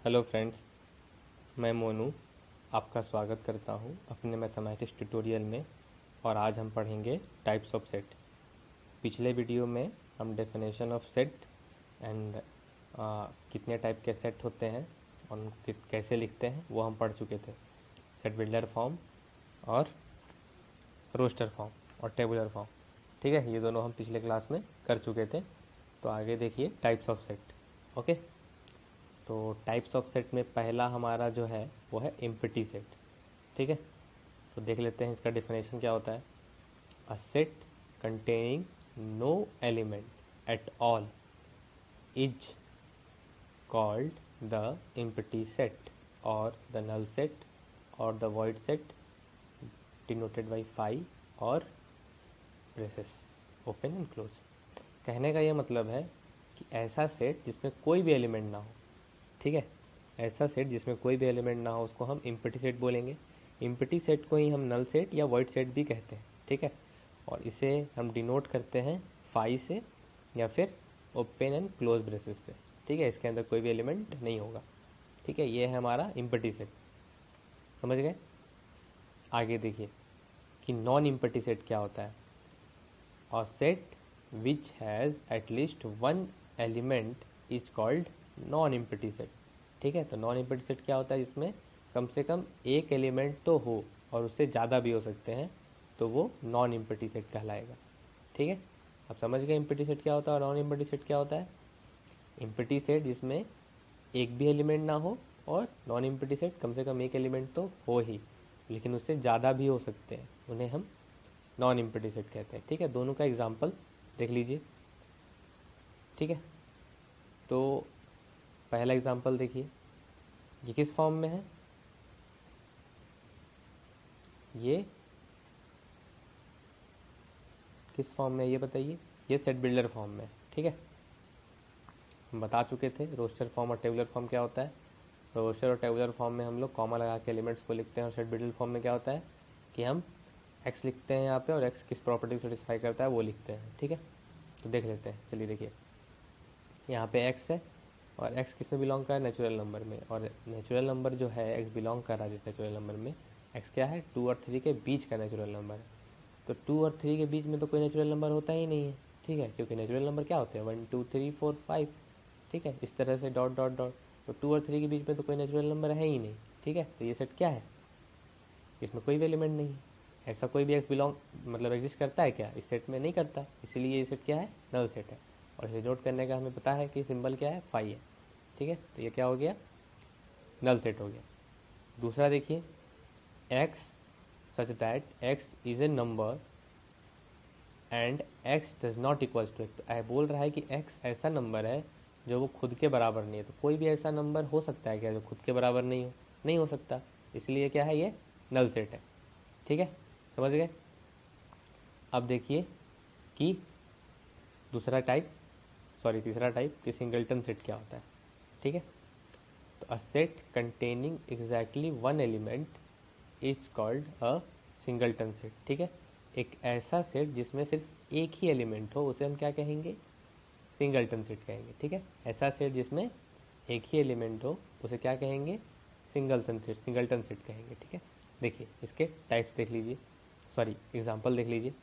Hello friends, मैं मोनू आपका स्वागत करता हूं अपने मैथमेटिक्स ट्यूटोरियल में। और आज हम पढ़ेंगे टाइप्स ऑफ सेट। पिछले वीडियो में हम डेफिनेशन ऑफ सेट एंड कितने टाइप के सेट होते हैं और उनको कैसे लिखते हैं वो हम पढ़ चुके थे। सेट बिल्डर फॉर्म और रोस्टर फॉर्म और टेबुलर फॉर्म, ठीक है, ये दोनों हम पिछले क्लास में कर चुके थे। तो आगे देखिए टाइप्स ऑफ सेट। ओके, तो टाइप्स ऑफ सेट में पहला हमारा जो है वो है एम्प्टी सेट। ठीक है, तो देख लेते हैं इसका डेफिनेशन क्या होता है। A set containing no element at all is called the empty set और द नल सेट और the void set denoted by phi और ब्रेसेस ओपन एंड क्लोज। कहने का ये मतलब है कि ऐसा सेट जिसमें कोई भी एलिमेंट ना हो, ठीक है, ऐसा सेट जिसमें कोई भी एलिमेंट ना हो उसको हम एम्प्टी सेट बोलेंगे। एम्प्टी सेट को ही हम नल सेट या वॉइड सेट भी कहते हैं, ठीक है। और इसे हम डिनोट करते हैं फाई से या फिर ओपन एंड क्लोज ब्रेसेस से, ठीक है। इसके अंदर कोई भी एलिमेंट नहीं होगा, ठीक है। ये है हमारा एम्प्टी सेट, समझ गए। आगे देखिए कि नॉन एम्प्टी सेट क्या होता है। और set which has at least one element is called non empty set, ठीक है। तो नॉन एम्प्टी सेट क्या होता है, जिसमें कम से कम एक एलिमेंट तो हो और उससे ज़्यादा भी हो सकते हैं, तो वो नॉन एम्प्टी सेट कहलाएगा, ठीक है। अब समझ गए एम्प्टी सेट क्या होता है और नॉन एम्प्टी सेट क्या होता है। एम्प्टी सेट जिसमें एक भी एलिमेंट ना हो और नॉन एम्प्टी सेट कम से कम एक एलिमेंट तो हो ही, लेकिन उससे ज़्यादा भी हो सकते हैं, उन्हें हम नॉन एम्प्टी सेट कहते हैं, ठीक है। दोनों का एग्जाम्पल देख लीजिए, ठीक है। तो पहला एग्जाम्पल देखिए, ये किस फॉर्म में है, ये किस फॉर्म में है ये बताइए। ये सेट बिल्डर फॉर्म में, ठीक है। हम बता चुके थे रोस्टर फॉर्म और टेबुलर फॉर्म क्या होता है। रोस्टर और टेबुलर फॉर्म में हम लोग कॉमा लगा के एलिमेंट्स को लिखते हैं, और सेट बिल्डर फॉर्म में क्या होता है कि हम एक्स लिखते हैं यहाँ पे और एक्स किस प्रॉपर्टी को सेटिस्फाई करता है वो लिखते हैं, ठीक है। तो देख लेते हैं, चलिए देखिए, यहाँ पे एक्स है और एक्स किस में बिलोंग कर रहा है, नेचुरल नंबर में। और नेचुरल नंबर जो है एक्स बिलोंग कर रहा है जिस नेचुरल नंबर में, एक्स क्या है 2 और 3 के बीच का नेचुरल नंबर है। तो 2 और 3 के बीच में तो कोई नेचुरल नंबर होता ही नहीं है, ठीक है, क्योंकि नेचुरल नंबर क्या होते हैं 1 2 3 4 5, ठीक है, इस तरह से डॉट डॉट डॉट। तो 2 और 3 के बीच में तो कोई नेचुरल नंबर है ही नहीं, ठीक है। तो ये सेट क्या है, इसमें कोई भी एलिमेंट नहीं है। ऐसा कोई भी एक्स बिलोंग मतलब एग्जिस्ट करता है क्या, इस सेट में नहीं करता, इसीलिए ये सेट क्या है, नल सेट है। और इसे नोट करने का हमें पता है कि सिंबल क्या है, फाई है, ठीक है। तो ये क्या हो गया, नल सेट हो गया। दूसरा देखिए, x such that x is a number and x does not equals to x. तो बोल रहा है कि एक्स ऐसा नंबर है जो वो खुद के बराबर नहीं है। तो कोई भी ऐसा नंबर हो सकता है क्या जो खुद के बराबर नहीं हो, नहीं हो सकता, इसलिए क्या है, ये नल सेट है, ठीक है, समझ गए। अब देखिए कि तीसरा टाइप कि सिंगलटन सेट क्या होता है, ठीक है। तो अ set containing exactly one element is called a singleton set, ठीक है। एक ऐसा सेट जिसमें सिर्फ एक ही एलिमेंट हो उसे हम क्या कहेंगे, सिंगलटन सेट कहेंगे, ठीक है। ऐसा सेट जिसमें एक ही एलिमेंट हो उसे क्या कहेंगे, सिंगलटन सेट कहेंगे, ठीक है। देखिए इसके टाइप्स देख लीजिए, एग्जाम्पल देख लीजिए।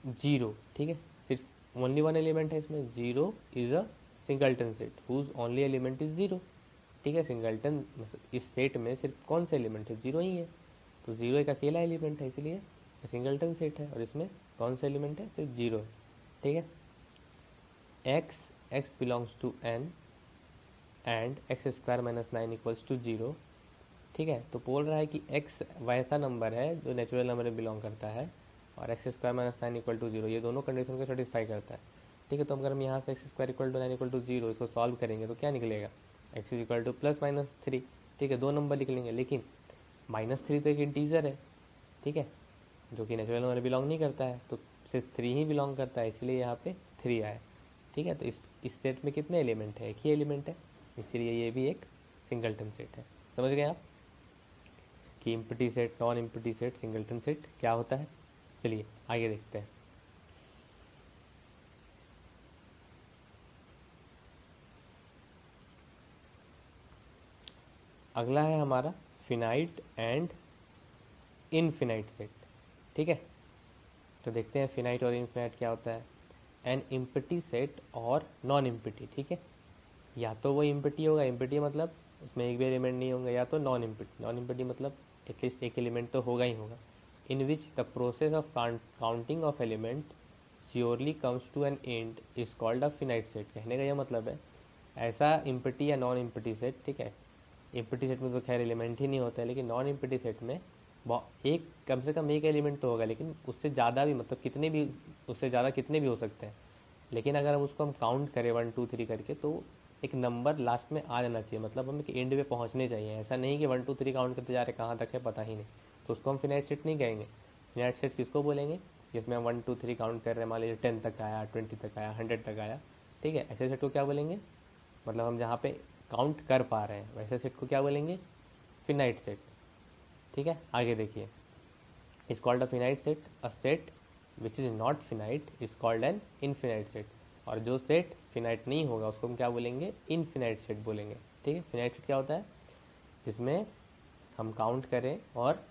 जीरो, ठीक है, सिर्फ ओनली वन एलिमेंट है इसमें, zero is a singleton set whose only element is zero, ठीक है। सिंगलटन इस सेट में सिर्फ कौन सा एलिमेंट है, जीरो ही है। तो जीरो एक अकेला एलिमेंट है, इसलिए सिंगलटन सेट है। और इसमें कौन सा एलिमेंट है, सिर्फ जीरो है, ठीक है। X belongs to N and x square minus 9 equals to zero, ठीक है। तो बोल रहा है कि एक्स वैसा नंबर है जो नेचुरल नंबर में बिलोंग करता है और x square minus 9 equal to zero, ये दोनों कंडीशन को सेटिस्फाई करता है, ठीक है। तो अगर हम यहाँ से x square equal to 9 equal to zero इसको सॉल्व करेंगे तो क्या निकलेगा, x equal to plus minus 3, ठीक है, दो नंबर निकलेंगे। लेकिन -3 तो एक इंटीजर है, ठीक है, जो कि नेचुरल नंबर में बिलोंग नहीं करता है, तो सिर्फ 3 ही बिलोंग करता है, इसलिए यहाँ पे 3 आया, ठीक है। तो इस सेट में कितने एलिमेंट है, एक ही एलिमेंट है, इसीलिए ये भी एक सिंगलटन सेट है। समझ गए आप कि empty set, non empty set, singleton set क्या होता है। चलिए आगे देखते हैं। अगला है हमारा फिनाइट एंड इनफिनाइट सेट। ठीक है, तो देखते हैं फिनाइट और इनफिनाइट क्या होता है। एन इम्पटी सेट और नॉन इम्पटी। ठीक है, या तो वो इम्पटी होगा, इम्पटी मतलब उसमें एक भी एलिमेंट नहीं होंगे, या तो नॉन इम्पटी, नॉन इम्पटी मतलब एटलीस्ट एक एलिमेंट तो होगा ही होगा। In which the process of counting of element surely comes to N end is called a finite set. कहने का यह मतलब है ऐसा इम्पटी या नॉन इम्पटी सेट, ठीक है, इम्पटी सेट में तो खैर एलिमेंट ही नहीं होता है, लेकिन नॉन इम्पटी सेट में एक कम से कम एक एलिमेंट तो होगा, लेकिन उससे ज़्यादा भी, मतलब कितने भी, उससे ज़्यादा कितने भी हो सकते हैं। लेकिन अगर हम उसको काउंट करें 1 2 3 करके, तो एक नंबर लास्ट में आ जाना चाहिए, मतलब हम एक एंड पे पहुंचने चाहिए। ऐसा नहीं कि 1 2 3 काउंट करते जा रहे, कहाँ तक है पता ही नहीं, तो उसको हम फिनाइट सेट नहीं कहेंगे। फिनाइट सेट किसको बोलेंगे, जिसमें हम 1 2 3 काउंट कर रहे हैं, मान लीजिए 10 तक आया, 20 तक आया, 100 तक आया। ठीक है, ऐसे सेट को क्या बोलेंगे, मतलब हम जहाँ पे काउंट कर पा रहे हैं वैसे सेट को क्या बोलेंगे, फिनाइट सेट। ठीक है, आगे देखिए, is called a finite set, a set which is not finite is called an infinite set. और जो सेट फिनाइट नहीं होगा उसको हम क्या बोलेंगे, इनफिनाइट सेट बोलेंगे। ठीक है, फिनाइट सेट क्या होता है, जिसमें हम काउंट करें और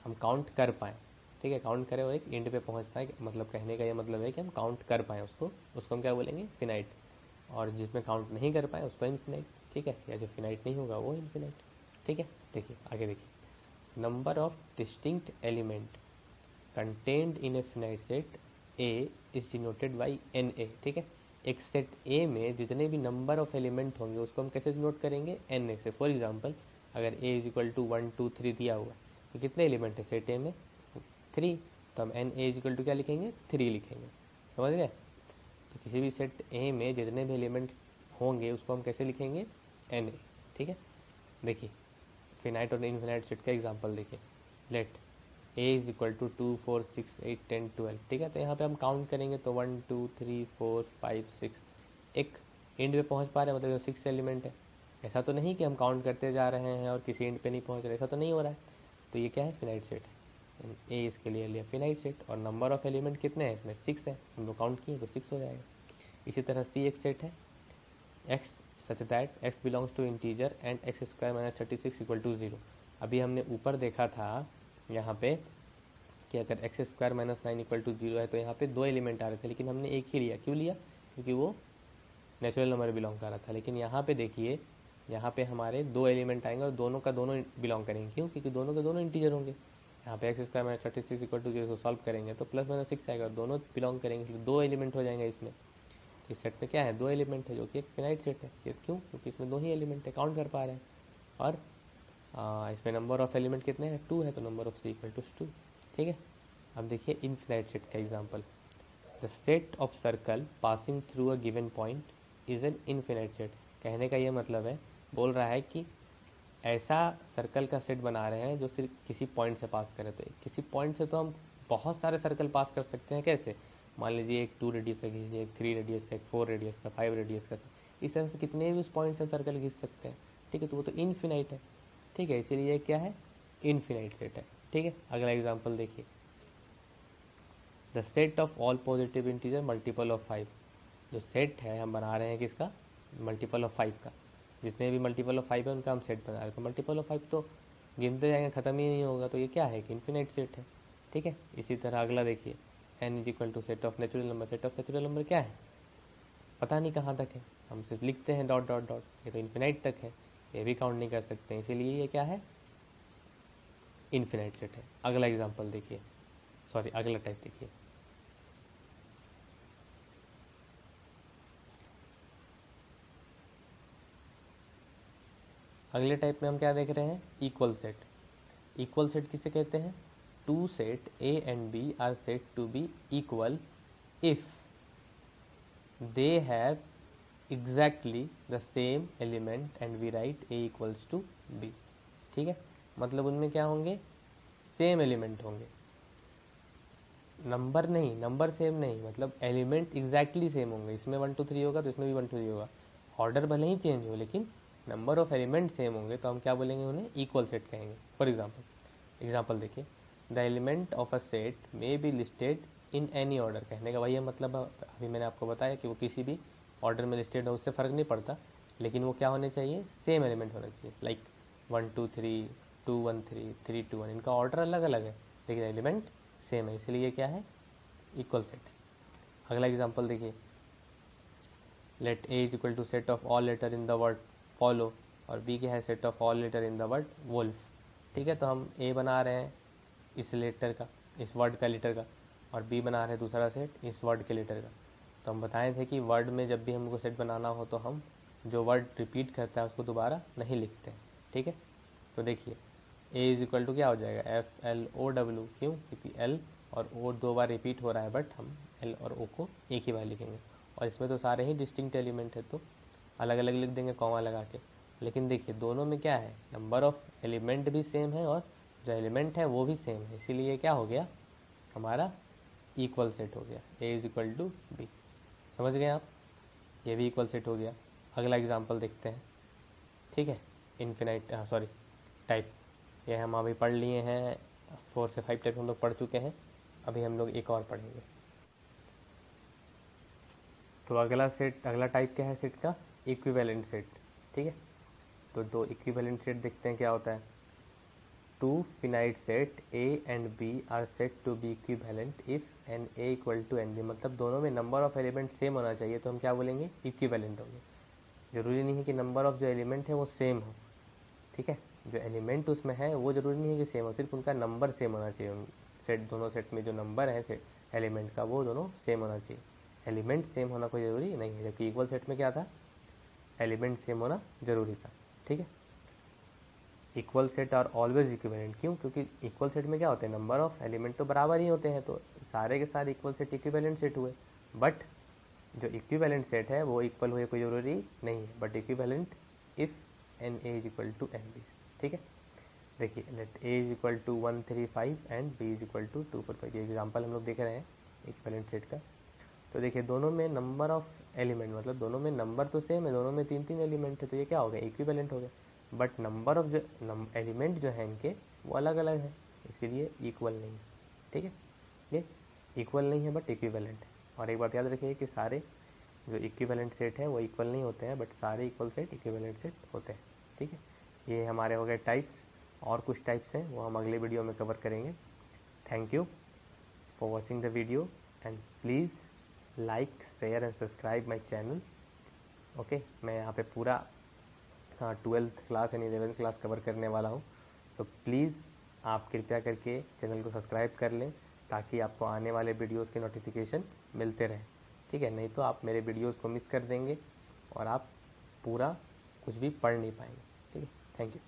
हम काउंट कर पाएँ। ठीक है, काउंट करें और एक एंड पे पहुंच पाए, मतलब कहने का ये मतलब है कि हम काउंट कर पाएँ उसको हम क्या बोलेंगे, फिनाइट। और जिसमें काउंट नहीं कर पाए उसको इनफिनाइट। ठीक है, या जो फिनाइट नहीं होगा वो इनफिनाइट। ठीक है, देखिए आगे देखिए, number of distinct element contained in a finite set A is denoted by n A. ठीक है, एक सेट ए में जितने भी नंबर ऑफ एलिमेंट होंगे उसको हम कैसे डिनोट करेंगे, एन ए से। फॉर एग्जाम्पल, अगर ए इज इक्वल टू 1 2 3 दिया हुआ, तो कितने एलिमेंट है सेट ए में, 3, तो हम n A is equal to क्या लिखेंगे, 3 लिखेंगे। समझ गए, तो किसी भी सेट ए में जितने भी एलिमेंट होंगे उसको हम कैसे लिखेंगे, एन ए। ठीक है, देखिए फिनाइट और इनफिनाइट सेट का एग्जांपल देखिए, let A is equal to 2 4 6 8 10 12। ठीक है, तो यहाँ पे हम काउंट करेंगे तो 1 2 3 4 5 6, एक एंड पे पहुँच पा रहे हैं, मतलब 6 एलिमेंट है। ऐसा तो नहीं कि हम काउंट करते जा रहे हैं और किसी एंड पे नहीं पहुँच रहे, ऐसा तो नहीं हो रहा है। तो ये क्या है, फिनाइट सेट है। ए इसके लिए लिया फिनाइट सेट, और नंबर ऑफ एलिमेंट कितने हैं इसमें, 6 है, हम लोग काउंट किए तो 6 हो जाएगा। इसी तरह सी एक सेट है, x such that x belongs to integer and x square minus 36 equal to 0। अभी हमने ऊपर देखा था यहाँ पे कि अगर x square minus 9 equal to 0 है तो यहाँ पे 2 एलिमेंट आ रहे थे, लेकिन हमने एक ही लिया। क्यों लिया, क्योंकि वो नेचुरल नंबर बिलोंग कर रहा था। लेकिन यहाँ पे देखिए, यहाँ पे हमारे 2 एलिमेंट आएंगे और दोनों का दोनों बिलोंग करेंगे। क्यों, क्योंकि दोनों के दोनों इंटीजर होंगे। यहाँ पे x square minus 36 equal to 0 को सॉल्व करेंगे तो प्लस माइनस 6 आएगा, दोनों बिलोंग करेंगे, इसलिए 2 एलिमेंट हो जाएंगे इसमें। इस सेट में क्या है, 2 एलिमेंट है, जो कि एक फिनाइट सेट है। ये क्यों, क्योंकि इसमें 2 ही एलिमेंट है, काउंट कर पा रहे हैं। और इसमें नंबर ऑफ एलिमेंट कितने हैं, 2 है, तो number of C equal to 2। ठीक है, अब देखिए इनफिनाइट सेट का example, the set of circle passing through a given point is an infinite set. कहने का ये मतलब है, बोल रहा है कि ऐसा सर्कल का सेट बना रहे हैं जो सिर्फ किसी पॉइंट से पास करे। तो किसी पॉइंट से तो हम बहुत सारे सर्कल पास कर सकते हैं। कैसे, मान लीजिए एक 2 रेडियस का खींचिए, एक 3 रेडियस का, एक 4 रेडियस का, 5 रेडियस का, इस तरह से कितने भी उस पॉइंट से सर्कल खींच सकते हैं। ठीक है, तो वो तो इनफिनाइट है। ठीक है, इसीलिए ये क्या है, इनफिनाइट सेट है। ठीक है, अगला एग्जाम्पल देखिए, the set of all positive integer multiple of 5। जो सेट है हम बना रहे हैं किसका, मल्टीपल ऑफ 5 का। जितने भी मल्टीपल ऑफ 5 है उनका हम सेट बना रहे हैं। तो मल्टीपल ऑफ 5 तो गिनते जाएंगे, ख़त्म ही नहीं होगा, तो ये क्या है कि इन्फिनाइट सेट है। ठीक है, इसी तरह अगला देखिए, N is equal to set of natural number. Set of natural number क्या है, पता नहीं कहाँ तक है, हम सिर्फ लिखते हैं डॉट डॉट डॉट, ये तो इन्फिनाइट तक है, ये भी काउंट नहीं कर सकते हैं, इसीलिए ये क्या है, इन्फिनाइट सेट है। अगला एग्जाम्पल देखिए, सॉरी अगला टाइप देखिए, अगले टाइप में हम क्या देख रहे हैं, इक्वल सेट। इक्वल सेट किसे कहते हैं, two set A and B are set to be equal if they have exactly the same element and we write A equals to B. ठीक है, मतलब उनमें क्या होंगे, सेम एलिमेंट होंगे, नंबर नहीं, नंबर सेम नहीं, मतलब एलिमेंट एग्जैक्टली सेम होंगे। इसमें 1 2 3 होगा तो इसमें भी 1 2 3 होगा, ऑर्डर भले ही चेंज हो लेकिन नंबर ऑफ एलिमेंट सेम होंगे, तो हम क्या बोलेंगे, उन्हें इक्वल सेट कहेंगे। फॉर एग्जाम्पल देखिए, the element of a set may be listed in any order. कहने का वही मतलब अभी मैंने आपको बताया कि वो किसी भी ऑर्डर में लिस्टेड हो, उससे फ़र्क नहीं पड़ता, लेकिन वो क्या होने चाहिए, सेम एलिमेंट होना चाहिए। लाइक 1 2 3 2 1 3 3 2 1, इनका ऑर्डर अलग अलग है लेकिन एलिमेंट सेम है, इसलिए ये क्या है, इक्वल सेट है। अगला एग्जांपल देखिए, let A is equal to set of all letter in the word follow, और बी क्या है, set of all letter in the word wolf. ठीक है, तो हम ए बना रहे हैं इस लेटर का, इस वर्ड का लेटर का, और बी बना रहे हैं दूसरा सेट इस वर्ड के लेटर का। तो हम बताए थे कि वर्ड में जब भी हमको सेट बनाना हो तो हम जो वर्ड रिपीट करता है उसको दोबारा नहीं लिखते हैं। ठीक है, तो देखिए ए इज इक्वल टू क्या हो जाएगा, FLOW, क्यों, क्योंकि एल और ओ 2 बार रिपीट हो रहा है, बट हम एल और ओ को एक ही बार लिखेंगे, और इसमें तो सारे ही डिस्टिंक्ट एलिमेंट है तो अलग अलग लिख देंगे कॉमा लगा के। लेकिन देखिए दोनों में क्या है, नंबर ऑफ एलिमेंट भी सेम है और जो एलिमेंट है वो भी सेम है, इसीलिए क्या हो गया, हमारा इक्वल सेट हो गया, ए इज इक्वल टू बी। समझ गए आप, ये भी इक्वल सेट हो गया। अगला एग्जांपल देखते हैं। ठीक है, इन्फिनाइट सॉरी टाइप, ये हम अभी पढ़ लिए हैं, 4 से 5 टाइप हम लोग पढ़ चुके हैं, अभी हम लोग एक और पढ़ेंगे। तो अगला सेट, अगला टाइप क्या है सेट का, इक्विवेलेंट सेट। ठीक है, तो दो इक्विवेलेंट सेट देखते हैं क्या होता है। Two finite set A and B are set to be equivalent if n A equal to n B, मतलब दोनों में नंबर ऑफ एलिमेंट सेम होना चाहिए, तो हम क्या बोलेंगे, इक्विवेलेंट होंगे। जरूरी नहीं है कि नंबर ऑफ जो एलिमेंट है वो सेम हो। ठीक है, जो एलिमेंट उसमें है वो जरूरी नहीं है कि सेम हो, सिर्फ उनका नंबर सेम होना चाहिए। सेट, दोनों सेट में जो नंबर है सेट एलिमेंट का वो दोनों सेम होना चाहिए, एलिमेंट सेम होना कोई ज़रूरी नहीं है। जबकि इक्वल सेट में क्या था, एलिमेंट सेम होना जरूरी था। ठीक है, equal set are always equivalent, क्यों, क्योंकि इक्वल सेट में क्या होते हैं, नंबर ऑफ एलिमेंट तो बराबर ही होते हैं, तो सारे के सारे इक्वल सेट इक्विवेलेंट सेट हुए। बट जो इक्विवेलेंट सेट है वो इक्वल हुए कोई ज़रूरी नहीं है, but equivalent if n A is equal to n B. ठीक है, देखिए let A is equal to 1 3 5 and B is equal to 2 4 5, ये एग्जाम्पल हम लोग देख रहे हैं इक्विवेलेंट सेट का। तो देखिए दोनों में नंबर ऑफ एलिमेंट, मतलब दोनों में नंबर तो सेम है, दोनों में 3 एलिमेंट है, तो ये क्या हो गया, इक्विवेलेंट हो गया। बट नंबर ऑफ जो एलिमेंट जो है इनके वो अलग अलग है, इसीलिए इक्वल नहीं है। ठीक है, ये इक्वल नहीं है बट इक्विवेलेंट है। और एक बात याद रखिए कि सारे जो इक्विवेलेंट सेट हैं वो इक्वल नहीं होते हैं, बट सारे इक्वल सेट इक्विवेलेंट सेट होते हैं। ठीक है, ये हमारे हो गए टाइप्स, और कुछ टाइप्स हैं वो हम अगले वीडियो में कवर करेंगे। Thank you for watching the video and please like share and subscribe my channel. Okay, मैं यहाँ पे पूरा 12th क्लास यानी 11th क्लास कवर करने वाला हूँ, सो प्लीज़ आप कृपया करके चैनल को सब्सक्राइब कर लें ताकि आपको आने वाले वीडियोस के नोटिफिकेशन मिलते रहें। ठीक है, नहीं तो आप मेरे वीडियोस को मिस कर देंगे और आप पूरा कुछ भी पढ़ नहीं पाएंगे। ठीक है, थैंक यू।